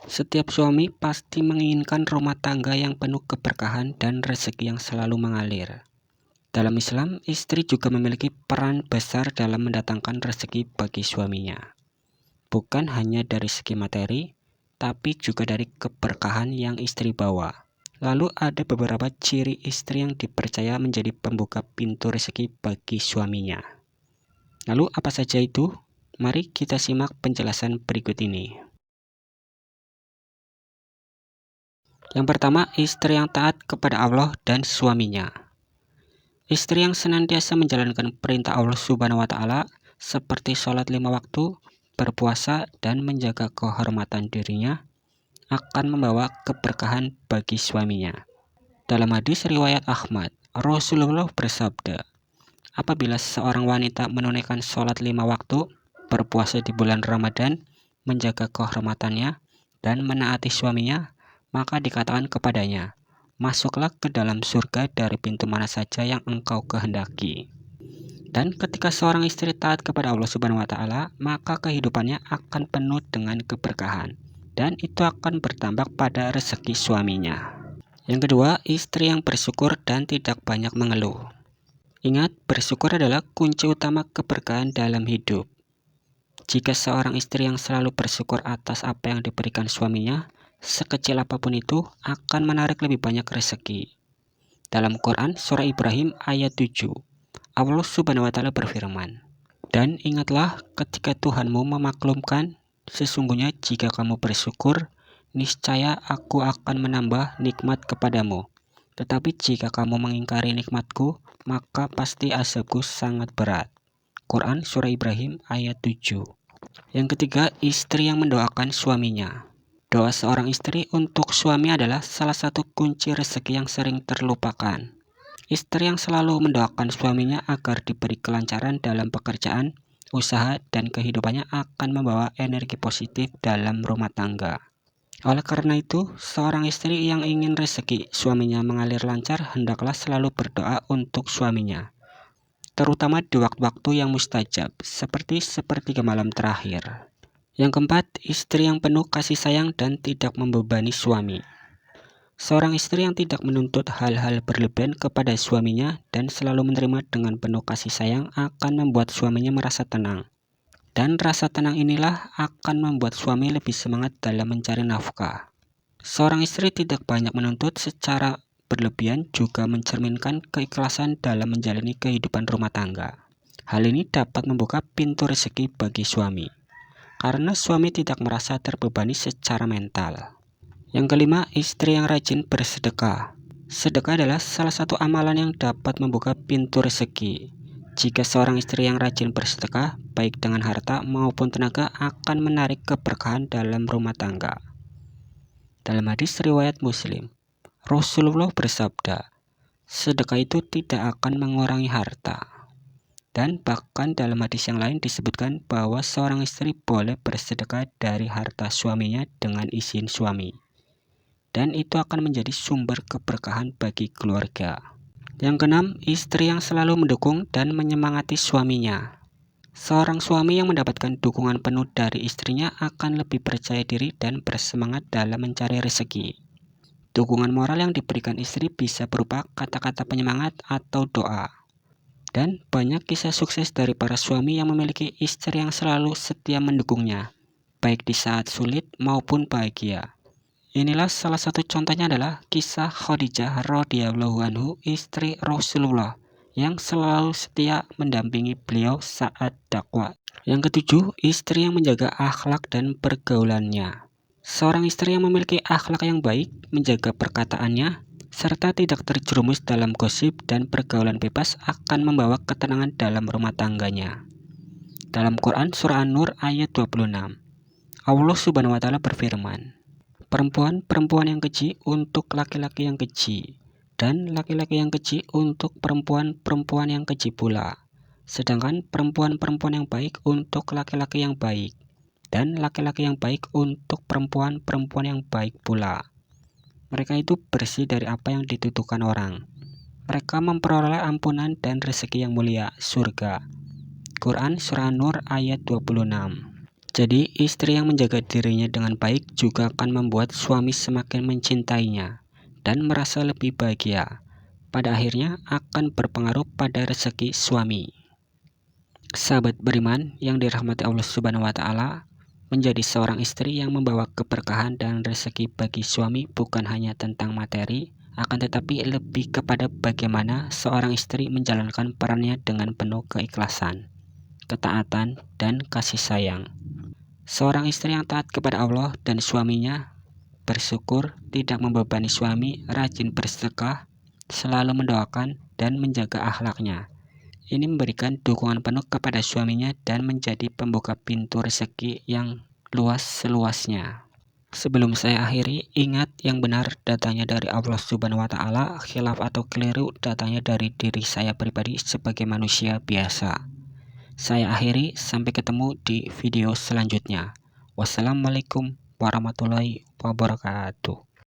Setiap suami pasti menginginkan rumah tangga yang penuh keberkahan dan rezeki yang selalu mengalir. Dalam Islam, istri juga memiliki peran besar dalam mendatangkan rezeki bagi suaminya. Bukan hanya dari segi materi, tapi juga dari keberkahan yang istri bawa. Lalu ada beberapa ciri istri yang dipercaya menjadi pembuka pintu rezeki bagi suaminya. Lalu apa saja itu? Mari kita simak penjelasan berikut ini. Yang pertama, istri yang taat kepada Allah dan suaminya. Istri yang senantiasa menjalankan perintah Allah Subhanahu wa Ta'ala, seperti sholat 5 waktu, berpuasa, dan menjaga kehormatan dirinya, akan membawa keberkahan bagi suaminya. Dalam hadis riwayat Ahmad, Rasulullah bersabda, apabila seorang wanita menunaikan sholat 5 waktu, berpuasa di bulan Ramadan, menjaga kehormatannya, dan menaati suaminya, maka dikatakan kepadanya, masuklah ke dalam surga dari pintu mana saja yang engkau kehendaki. Dan ketika seorang istri taat kepada Allah Subhanahu wa Ta'ala, maka kehidupannya akan penuh dengan keberkahan, dan itu akan berdampak pada rezeki suaminya. Yang kedua, istri yang bersyukur dan tidak banyak mengeluh. Ingat, bersyukur adalah kunci utama keberkahan dalam hidup. Jika seorang istri yang selalu bersyukur atas apa yang diberikan suaminya, sekecil apapun itu akan menarik lebih banyak rezeki. Dalam Quran surah Ibrahim ayat 7, Allah Subhanahu wa Ta'ala berfirman, dan ingatlah ketika Tuhanmu memaklumkan, sesungguhnya jika kamu bersyukur, niscaya aku akan menambah nikmat kepadamu. Tetapi jika kamu mengingkari nikmatku, maka pasti azabku sangat berat. Quran surah Ibrahim ayat 7. Yang ketiga, istri yang mendoakan suaminya. Doa seorang istri untuk suami adalah salah satu kunci rezeki yang sering terlupakan. Istri yang selalu mendoakan suaminya agar diberi kelancaran dalam pekerjaan, usaha, dan kehidupannya akan membawa energi positif dalam rumah tangga. Oleh karena itu, seorang istri yang ingin rezeki suaminya mengalir lancar hendaklah selalu berdoa untuk suaminya, terutama di waktu-waktu yang mustajab, seperti sepertiga malam terakhir. Yang keempat, istri yang penuh kasih sayang dan tidak membebani suami. Seorang istri yang tidak menuntut hal-hal berlebihan kepada suaminya dan selalu menerima dengan penuh kasih sayang akan membuat suaminya merasa tenang. Dan rasa tenang inilah akan membuat suami lebih semangat dalam mencari nafkah. Seorang istri tidak banyak menuntut secara berlebihan juga mencerminkan keikhlasan dalam menjalani kehidupan rumah tangga. Hal ini dapat membuka pintu rezeki bagi suami, karena suami tidak merasa terbebani secara mental. Yang kelima, istri yang rajin bersedekah. Sedekah adalah salah satu amalan yang dapat membuka pintu rezeki. Jika seorang istri yang rajin bersedekah, baik dengan harta maupun tenaga, akan menarik keberkahan dalam rumah tangga. Dalam hadis riwayat Muslim, Rasulullah bersabda, sedekah itu tidak akan mengurangi harta. Dan bahkan dalam hadis yang lain disebutkan bahwa seorang istri boleh bersedekah dari harta suaminya dengan izin suami. Dan itu akan menjadi sumber keberkahan bagi keluarga. Yang keenam, istri yang selalu mendukung dan menyemangati suaminya. Seorang suami yang mendapatkan dukungan penuh dari istrinya akan lebih percaya diri dan bersemangat dalam mencari rezeki. Dukungan moral yang diberikan istri bisa berupa kata-kata penyemangat atau doa. Dan banyak kisah sukses dari para suami yang memiliki istri yang selalu setia mendukungnya, baik di saat sulit maupun bahagia. Inilah salah satu contohnya adalah kisah Khadijah radhiyallahu anhu, istri Rasulullah, yang selalu setia mendampingi beliau saat dakwah. Yang ketujuh, istri yang menjaga akhlak dan pergaulannya. Seorang istri yang memiliki akhlak yang baik, menjaga perkataannya, serta tidak terjerumus dalam gosip dan pergaulan bebas akan membawa ketenangan dalam rumah tangganya. Dalam Quran surah An-Nur ayat 26, Allah Subhanahu wa Ta'ala berfirman, perempuan-perempuan yang keji untuk laki-laki yang keji, dan laki-laki yang keji untuk perempuan-perempuan yang keji pula. Sedangkan perempuan-perempuan yang baik untuk laki-laki yang baik, dan laki-laki yang baik untuk perempuan-perempuan yang baik pula. Mereka itu bersih dari apa yang dituduhkan orang. Mereka memperoleh ampunan dan rezeki yang mulia, surga. Quran surah An-Nur ayat 26. Jadi, istri yang menjaga dirinya dengan baik juga akan membuat suami semakin mencintainya dan merasa lebih bahagia. Pada akhirnya akan berpengaruh pada rezeki suami. Sahabat beriman yang dirahmati Allah Subhanahu wa Ta'ala, menjadi seorang istri yang membawa keberkahan dan rezeki bagi suami bukan hanya tentang materi, akan tetapi lebih kepada bagaimana seorang istri menjalankan perannya dengan penuh keikhlasan, ketaatan, dan kasih sayang. Seorang istri yang taat kepada Allah dan suaminya, bersyukur, tidak membebani suami, rajin bersedekah, selalu mendoakan dan menjaga akhlaknya. Ini memberikan dukungan penuh kepada suaminya dan menjadi pembuka pintu rezeki yang luas seluasnya. Sebelum saya akhiri, ingat yang benar datangnya dari Allah Subhanahu wa Ta'ala, khilaf atau keliru datangnya dari diri saya pribadi sebagai manusia biasa. Saya akhiri, sampai ketemu di video selanjutnya. Wassalamualaikum warahmatullahi wabarakatuh.